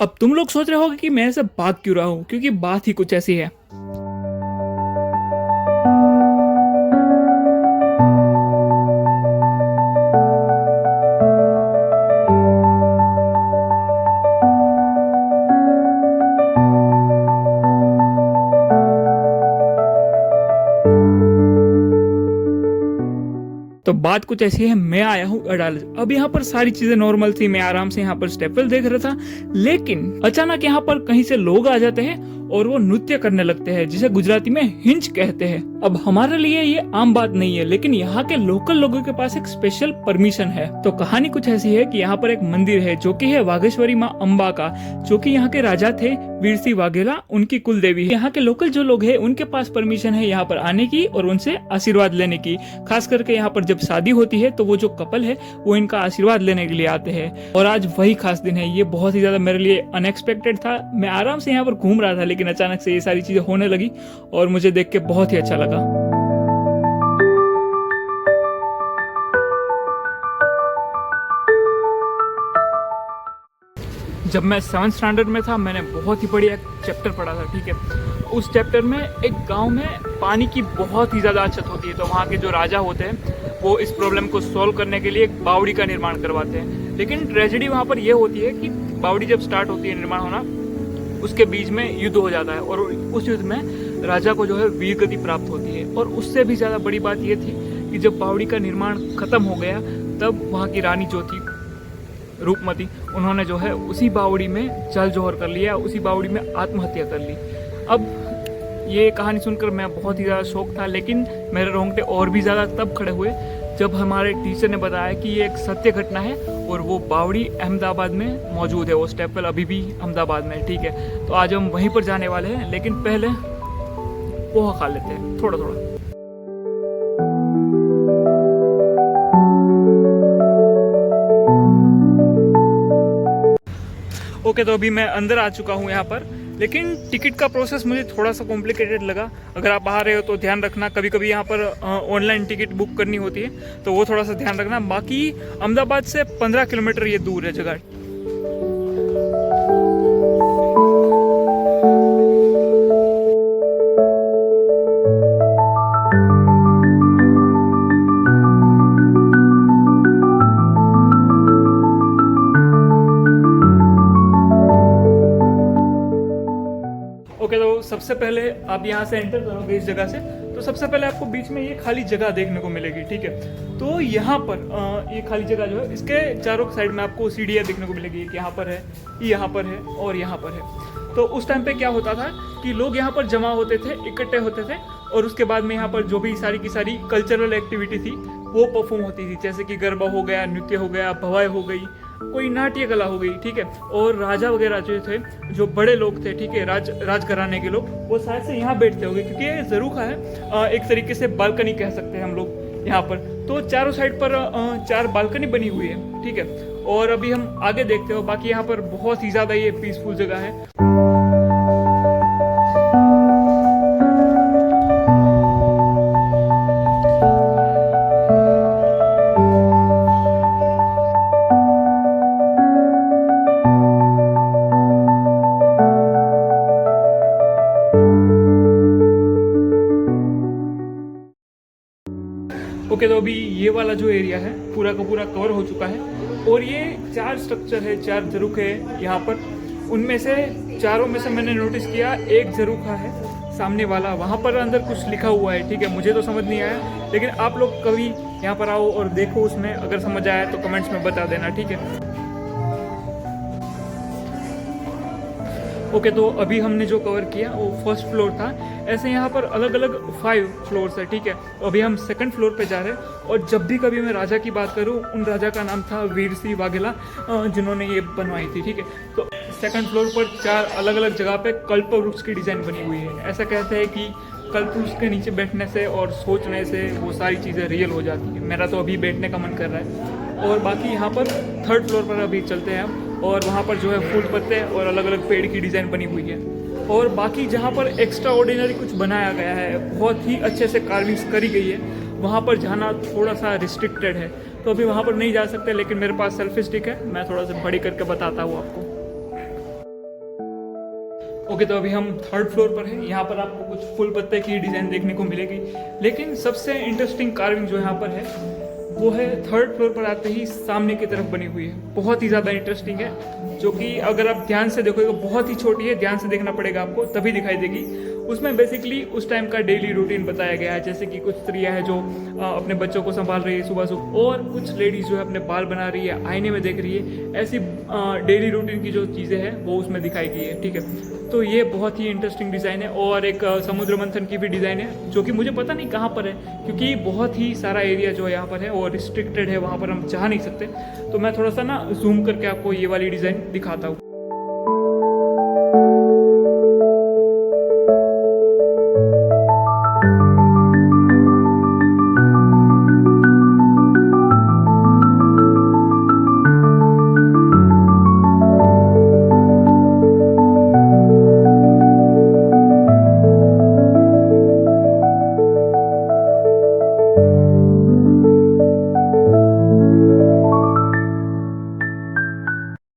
अब तुम लोग सोच रहे होगे कि मैं ऐसे भाग क्यों रहा हूँ, क्योंकि बात ही कुछ ऐसी है। तो बात कुछ ऐसी है, मैं आया हूँ अडालज। अब यहाँ पर सारी चीजें नॉर्मल थी, मैं आराम से यहाँ पर स्टेपवेल देख रहा था, लेकिन अचानक यहाँ पर कहीं से लोग आ जाते हैं और वो नृत्य करने लगते हैं, जिसे गुजराती में हिंच कहते हैं। अब हमारे लिए ये आम बात नहीं है, लेकिन यहाँ के लोकल लोगों के पास एक स्पेशल परमिशन है। तो कहानी कुछ ऐसी है कि यहाँ पर एक मंदिर है जो कि है वागेश्वरी माँ अम्बा का, जो कि यहाँ के राजा थे वीर सिंह वाघेला, उनकी कुल देवी है। यहाँ के लोकल जो लोग हैं उनके पास परमिशन है यहाँ पर आने की और उनसे आशीर्वाद लेने की। खास करके यहाँ पर जब शादी होती है तो वो जो कपल है वो इनका आशीर्वाद लेने के लिए आते हैं। और आज वही खास दिन है। ये बहुत ही ज्यादा मेरे लिए अनएक्सपेक्टेड था। मैं आराम से यहाँ पर घूम रहा था, लेकिन अचानक से ये सारी चीजें होने लगी और मुझे देख के बहुत ही अच्छा लगा। जब मैं 7th स्टैंडर्ड में था, मैंने बहुत ही बढ़िया चैप्टर पढ़ा था, ठीक है। उस चैप्टर में एक गांव में पानी की बहुत ही ज़्यादा अछत होती है, तो वहाँ के जो राजा होते हैं वो इस प्रॉब्लम को सॉल्व करने के लिए एक बावड़ी का निर्माण करवाते हैं। लेकिन ट्रेजेडी वहाँ पर यह होती है कि बावड़ी जब स्टार्ट होती है निर्माण होना, उसके बीच में युद्ध हो जाता है और उस युद्ध में राजा को जो है वीर गति प्राप्त होती है। और उससे भी ज़्यादा बड़ी बात यह थी कि जब बावड़ी का निर्माण खत्म हो गया, तब वहाँ की रानी जो थी रूपमती, उन्होंने जो है उसी बावड़ी में जल जोहर कर लिया, उसी बावड़ी में आत्महत्या कर ली। अब ये कहानी सुनकर मैं बहुत ही ज़्यादा शौक था, लेकिन मेरे रोंगटे और भी ज़्यादा तब खड़े हुए जब हमारे टीचर ने बताया कि ये एक सत्य घटना है और वो बावड़ी अहमदाबाद में मौजूद है, वो स्टेपवेल अभी भी अहमदाबाद में है, ठीक है। तो आज हम वहीं पर जाने वाले हैं, लेकिन पहले पोहा खा लेते हैं थोड़ा थोड़ा। ओके, तो अभी मैं अंदर आ चुका हूँ यहाँ पर, लेकिन टिकट का प्रोसेस मुझे थोड़ा सा कॉम्प्लिकेटेड लगा। अगर आप आ रहे हो तो ध्यान रखना, कभी कभी यहाँ पर ऑनलाइन टिकट बुक करनी होती है, तो वो थोड़ा सा ध्यान रखना। बाकी अहमदाबाद से 15 किलोमीटर ये दूर है जगह। ओके, तो सबसे पहले आप यहाँ से एंटर करोगे इस जगह से, तो सबसे पहले आपको बीच में ये खाली जगह देखने को मिलेगी, ठीक है। तो यहाँ पर ये खाली जगह जो है, इसके चारों साइड में आपको सीढ़ियाँ देखने को मिलेगी। कि यहाँ पर है, यहाँ पर है और यहाँ पर है। तो उस टाइम पे क्या होता था कि लोग यहाँ पर जमा होते थे, इकट्ठे होते थे, और उसके बाद में यहाँ पर जो भी सारी की सारी कल्चरल एक्टिविटी थी वो परफॉर्म होती थी, जैसे कि गरबा हो गया, नृत्य हो गया, भवाई हो गई, कोई नाट्य कला हो गई, ठीक है। और राजा वगैरह जो थे, जो बड़े लोग थे, ठीक है, राजघराने के लोग, वो शायद से यहाँ बैठते होंगे, क्योंकि ये जरूर है एक तरीके से बालकनी कह सकते हैं हम लोग यहाँ पर। तो चारों साइड पर 4 बालकनी बनी हुई है, ठीक है। और अभी हम आगे देखते हो, बाकी यहाँ पर बहुत ही ज्यादा ये पीसफुल जगह है। ओके, तो अभी ये वाला जो एरिया है पूरा का पूरा कवर हो चुका है, और ये 4 स्ट्रक्चर है, 4 झरोखे है यहाँ पर। उनमें से चारों में से मैंने नोटिस किया एक झरोखा है सामने वाला, वहाँ पर अंदर कुछ लिखा हुआ है, ठीक है। मुझे तो समझ नहीं आया, लेकिन आप लोग कभी यहाँ पर आओ और देखो, उसमें अगर समझ आया तो कमेंट्स में बता देना, ठीक है। ओके, तो अभी हमने जो कवर किया वो फर्स्ट फ्लोर था। ऐसे यहाँ पर अलग अलग 5 फ्लोर्स है, ठीक है। अभी हम सेकंड फ्लोर पे जा रहे हैं, और जब भी कभी मैं राजा की बात करूँ, उन राजा का नाम था वीर सिंह वाघेला, जिन्होंने ये बनवाई थी, ठीक है। तो सेकंड फ्लोर पर 4 अलग अलग जगह पे कल्प वृक्ष की डिज़ाइन बनी हुई है। ऐसा कहते हैं कि कल्प वृक्ष के नीचे बैठने से और सोचने से वो सारी चीज़ें रियल हो जाती है। मेरा तो अभी बैठने का मन कर रहा है। और बाकी यहाँ पर 3rd फ्लोर पर अभी चलते हैं हम, और वहाँ पर जो है फूल पत्ते और अलग अलग पेड़ की डिज़ाइन बनी हुई है। और बाकी जहाँ पर एक्स्ट्रा ऑर्डिनरी कुछ बनाया गया है, बहुत ही अच्छे से कार्विंग्स करी गई है, वहाँ पर जाना थोड़ा सा रिस्ट्रिक्टेड है, तो अभी वहाँ पर नहीं जा सकते। लेकिन मेरे पास सेल्फी स्टिक है, मैं थोड़ा सा बड़ी करके बताता हूँ आपको। ओके, तो अभी हम 3rd फ्लोर पर हैं। यहाँ पर आपको कुछ फूल पत्ते की डिज़ाइन देखने को मिलेगी, लेकिन सबसे इंटरेस्टिंग कार्विंग जो यहाँ पर है वो है 3rd फ्लोर पर आते ही सामने की तरफ बनी हुई है। बहुत ही ज़्यादा इंटरेस्टिंग है, जो कि अगर आप ध्यान से देखोगे बहुत ही छोटी है, ध्यान से देखना पड़ेगा आपको तभी दिखाई देगी। उसमें बेसिकली उस टाइम का डेली रूटीन बताया गया है, जैसे कि कुछ स्त्रियां हैं जो अपने बच्चों को संभाल रही है सुबह सुबह, और कुछ लेडीज जो है अपने बाल बना रही है, आईने में देख रही है। ऐसी डेली रूटीन की जो चीज़ें हैं वो उसमें दिखाई गई है, ठीक है। तो ये बहुत ही इंटरेस्टिंग डिज़ाइन है। और एक समुद्र मंथन की भी डिज़ाइन है, जो कि मुझे पता नहीं कहाँ पर है, क्योंकि बहुत ही सारा एरिया जो यहाँ पर है वो रिस्ट्रिक्टेड है, वहाँ पर हम जा नहीं सकते। तो मैं थोड़ा सा ना जूम करके आपको ये वाली डिज़ाइन दिखाता हूँ।